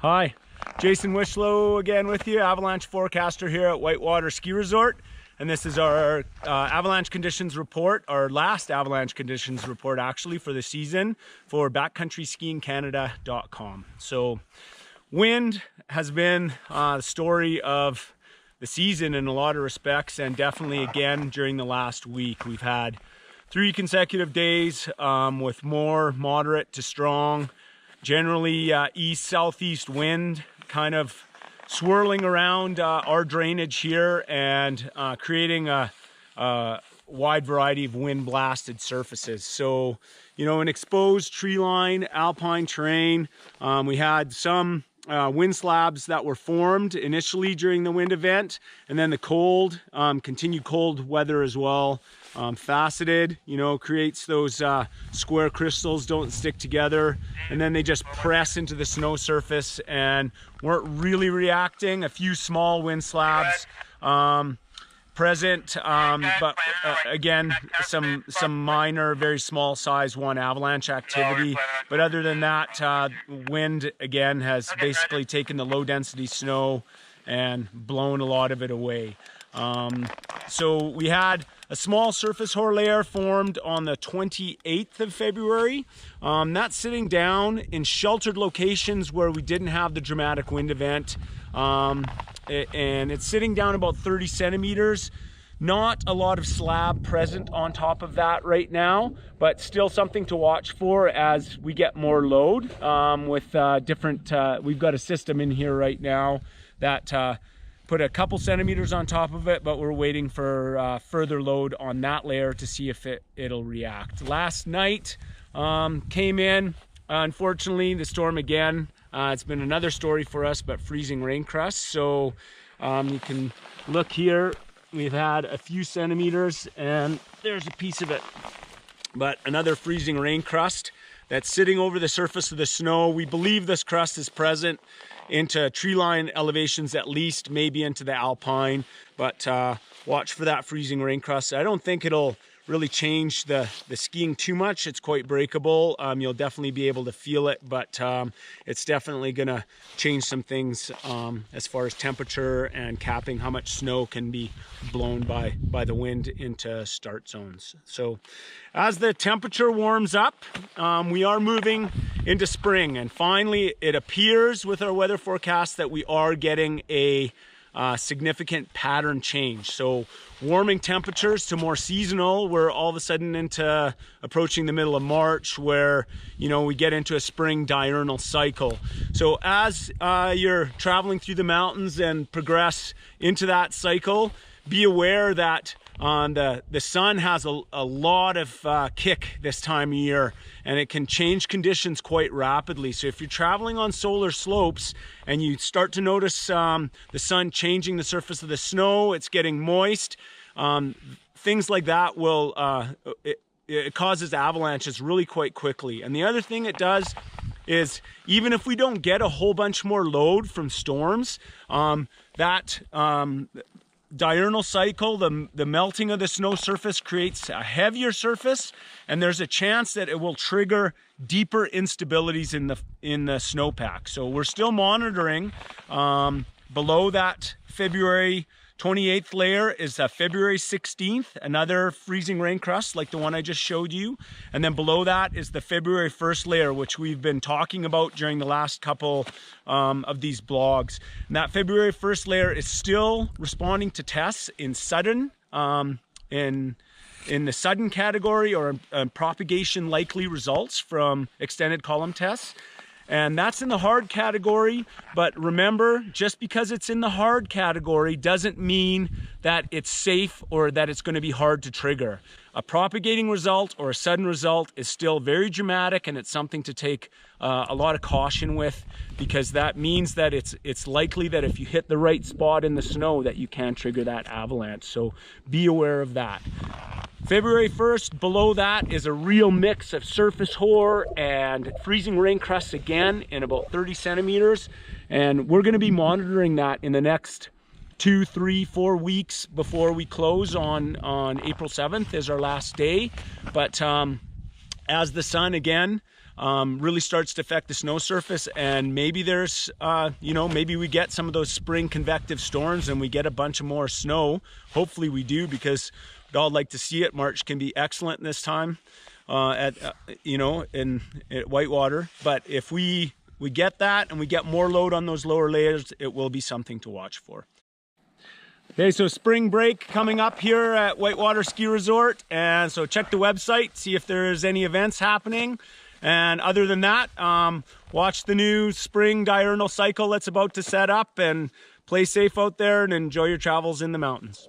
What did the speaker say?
Hi, Jason Wishlow again with you, Avalanche forecaster here at Whitewater Ski Resort. And this is our avalanche conditions report, our last avalanche conditions report actually for the season for backcountryskiingcanada.com. So wind has been the story of the season in a lot of respects, and definitely again during the last week. We've had 3 consecutive days with more moderate to strong, generally east-southeast wind kind of swirling around our drainage here and creating a wide variety of wind blasted surfaces. So, you know, an exposed tree line, alpine terrain. We had some wind slabs that were formed initially during the wind event, and then the cold, continued cold weather as well. Faceted, you know, creates those square crystals, don't stick together, and then they just press into the snow surface and weren't really reacting. A few small wind slabs present, but again, some minor, very small size one avalanche activity. But other than that, wind again has basically taken the low density snow and blown a lot of it away. So we had a small surface hoar layer formed on the 28th of February. That's sitting down in sheltered locations where we didn't have the dramatic wind event. And it's sitting down about 30 centimeters. Not a lot of slab present on top of that right now, but still something to watch for as we get more load with different, we've got a system in here right now that put a couple centimeters on top of it, but we're waiting for further load on that layer to see if it'll react. Last night came in, unfortunately, the storm again. It's been another story for us, but freezing rain crust. So you can look here, we've had a few centimeters and there's a piece of it, but another freezing rain crust that's sitting over the surface of the snow. We believe this crust is present into tree line elevations, at least maybe into the alpine, but watch for that freezing rain crust. I don't think it'll really change the skiing too much. It's quite breakable. You'll definitely be able to feel it, but it's definitely gonna change some things as far as temperature and capping how much snow can be blown by the wind into start zones. So as the temperature warms up, we are moving into spring, and finally it appears with our weather forecast that we are getting a significant pattern change. So warming temperatures to more seasonal. We're all of a sudden into approaching the middle of March where, you know, we get into a spring diurnal cycle. So as you're traveling through the mountains and progress into that cycle, be aware that the sun has a lot of kick this time of year, and it can change conditions quite rapidly. So if you're traveling on solar slopes and you start to notice the sun changing the surface of the snow, it's getting moist, things like that will it causes avalanches really quite quickly. And the other thing it does is, even if we don't get a whole bunch more load from storms, diurnal cycle, the melting of the snow surface creates a heavier surface, and there's a chance that it will trigger deeper instabilities in the snowpack. So we're still monitoring. Below that February 28th layer is February 16th, another freezing rain crust like the one I just showed you. And then below that is the February 1st layer, which we've been talking about during the last couple of these blogs. And that February 1st layer is still responding to tests in sudden, in the sudden category, or propagation likely results from extended column tests. And that's in the hard category, but remember, just because it's in the hard category doesn't mean that it's safe or that it's going to be hard to trigger. A propagating result or a sudden result is still very dramatic, and it's something to take a lot of caution with, because that means that it's likely that if you hit the right spot in the snow that you can trigger that avalanche. So be aware of that. February 1st, below that is a real mix of surface hoar and freezing rain crusts again in about 30 centimeters. And we're going to be monitoring that in the next 2, 3, 4 weeks before we close on April 7th is our last day. But as the sun again really starts to affect the snow surface, and maybe there's, you know, maybe we get some of those spring convective storms and we get a bunch of more snow. Hopefully we do, because we'd all like to see it. March can be excellent this time you know, at Whitewater. But if we get that and we get more load on those lower layers, it will be something to watch for. Okay, so spring break coming up here at Whitewater Ski Resort, and so check the website, see if there's any events happening. And other than that, watch the new spring diurnal cycle that's about to set up, and play safe out there and enjoy your travels in the mountains.